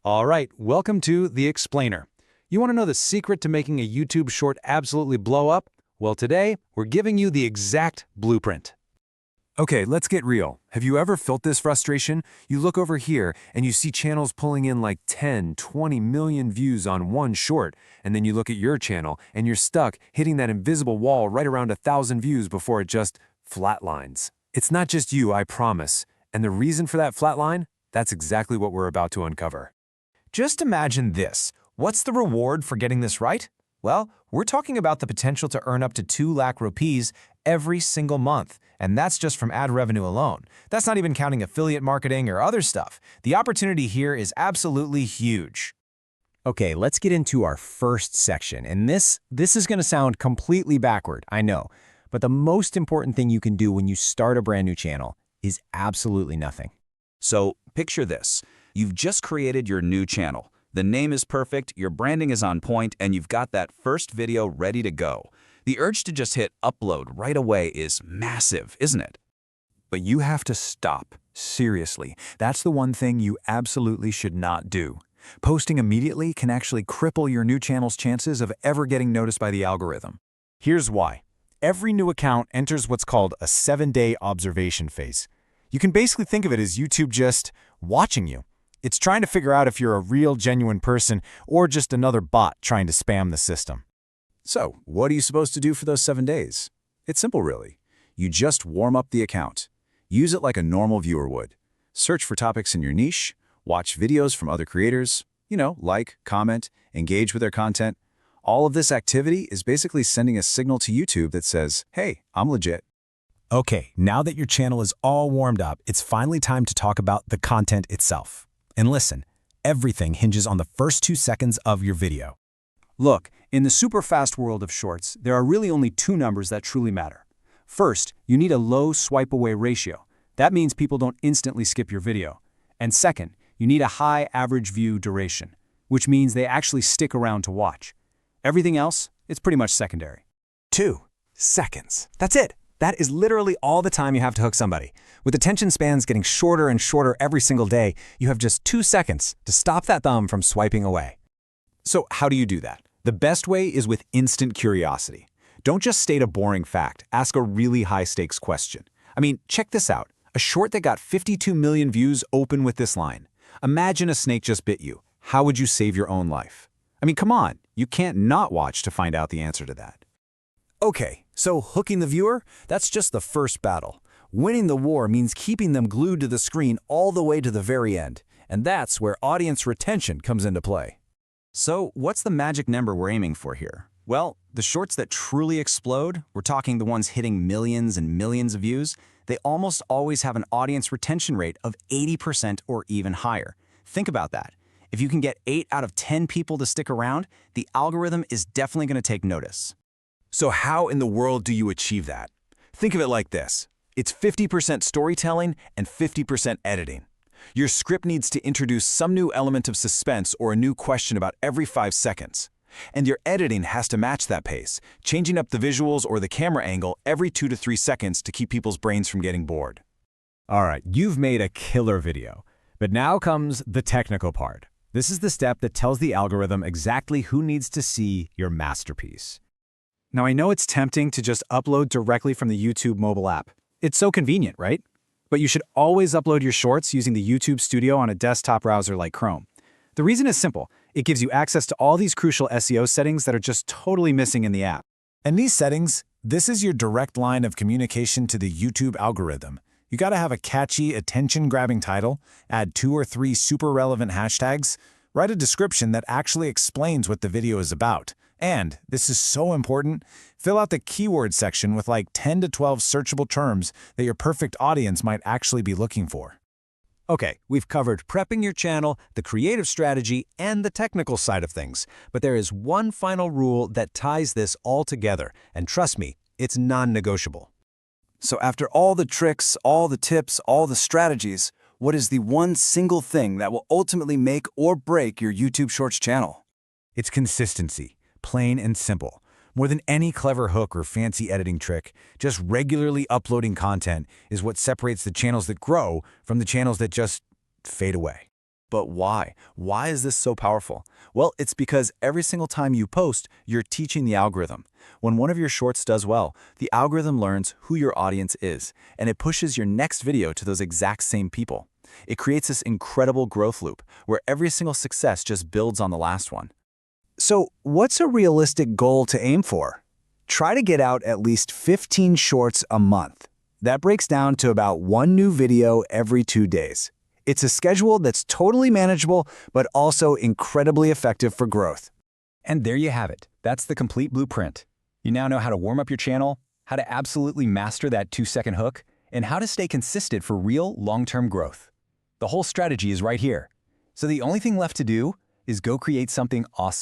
All right, welcome to The Explainer. You want to know the secret to making a YouTube short absolutely blow up? Well, today, we're giving you the exact blueprint. Okay, let's get real. Have you ever felt this frustration? You look over here and you see channels pulling in like 10, 20 million views on one short, and then you look at your channel and you're stuck hitting that invisible wall right around 1,000 views before it just flatlines. It's not just you, I promise. And the reason for that flatline? That's exactly what we're about to uncover. Just imagine this. What's the reward for getting this right? Well, we're talking about the potential to earn up to 2 lakh rupees every single month, and that's just from ad revenue alone. That's not even counting affiliate marketing or other stuff. The opportunity here is absolutely huge. Okay, let's get into our first section, and this is going to sound completely backward, I know, but the most important thing you can do when you start a brand new channel is absolutely nothing. So picture this. You've just created your new channel. The name is perfect, your branding is on point, and you've got that first video ready to go. The urge to just hit upload right away is massive, isn't it? But you have to stop. Seriously, that's the one thing you absolutely should not do. Posting immediately can actually cripple your new channel's chances of ever getting noticed by the algorithm. Here's why. Every new account enters what's called a 7-day observation phase. You can basically think of it as YouTube just watching you. It's trying to figure out if you're a real, genuine person or just another bot trying to spam the system. So, what are you supposed to do for those 7 days? It's simple, really. You just warm up the account. Use it like a normal viewer would. Search for topics in your niche, watch videos from other creators, like, comment, engage with their content. All of this activity is basically sending a signal to YouTube that says, hey, I'm legit. Okay, now that your channel is all warmed up, it's finally time to talk about the content itself. And listen, everything hinges on the first 2 seconds of your video. Look, in the super fast world of shorts, there are really only 2 numbers that truly matter. First, you need a low swipe away ratio. That means people don't instantly skip your video. And second, you need a high average view duration, which means they actually stick around to watch. Everything else, it's pretty much secondary. 2 seconds. That's it. That is literally all the time you have to hook somebody. With attention spans getting shorter and shorter every single day, you have just 2 seconds to stop that thumb from swiping away. So how do you do that? The best way is with instant curiosity. Don't just state a boring fact, ask a really high-stakes question. I mean, check this out. A short that got 52 million views open with this line. Imagine a snake just bit you. How would you save your own life? I mean, come on, you can't not watch to find out the answer to that. Okay, so hooking the viewer, that's just the first battle. Winning the war means keeping them glued to the screen all the way to the very end, and that's where audience retention comes into play. So what's the magic number we're aiming for here? Well, the shorts that truly explode, we're talking the ones hitting millions and millions of views, they almost always have an audience retention rate of 80% or even higher. Think about that. If you can get 8 out of 10 people to stick around, the algorithm is definitely going to take notice. So how in the world do you achieve that? Think of it like this. It's 50% storytelling and 50% editing. Your script needs to introduce some new element of suspense or a new question about every 5 seconds. And your editing has to match that pace, changing up the visuals or the camera angle every 2 to 3 seconds to keep people's brains from getting bored. All right, you've made a killer video. But now comes the technical part. This is the step that tells the algorithm exactly who needs to see your masterpiece. Now, I know it's tempting to just upload directly from the YouTube mobile app. It's so convenient, right? But you should always upload your shorts using the YouTube Studio on a desktop browser like Chrome. The reason is simple. It gives you access to all these crucial SEO settings that are just totally missing in the app. And these settings, this is your direct line of communication to the YouTube algorithm. You gotta have a catchy, attention-grabbing title, add 2 or 3 super relevant hashtags, write a description that actually explains what the video is about. And, this is so important, fill out the keyword section with like 10 to 12 searchable terms that your perfect audience might actually be looking for. Okay, we've covered prepping your channel, the creative strategy, and the technical side of things. But there is one final rule that ties this all together, and trust me, it's non-negotiable. So after all the tricks, all the tips, all the strategies, what is the one single thing that will ultimately make or break your YouTube Shorts channel? It's consistency. Plain and simple. More than any clever hook or fancy editing trick, just regularly uploading content is what separates the channels that grow from the channels that just fade away. But why? Why is this so powerful? Well, it's because every single time you post, you're teaching the algorithm. When one of your shorts does well, the algorithm learns who your audience is, and it pushes your next video to those exact same people. It creates this incredible growth loop where every single success just builds on the last one. So, what's a realistic goal to aim for? Try to get out at least 15 shorts a month. That breaks down to about 1 new video every 2 days. It's a schedule that's totally manageable, but also incredibly effective for growth. And there you have it. That's the complete blueprint. You now know how to warm up your channel, how to absolutely master that 2-second hook, and how to stay consistent for real long-term growth. The whole strategy is right here. So the only thing left to do is go create something awesome.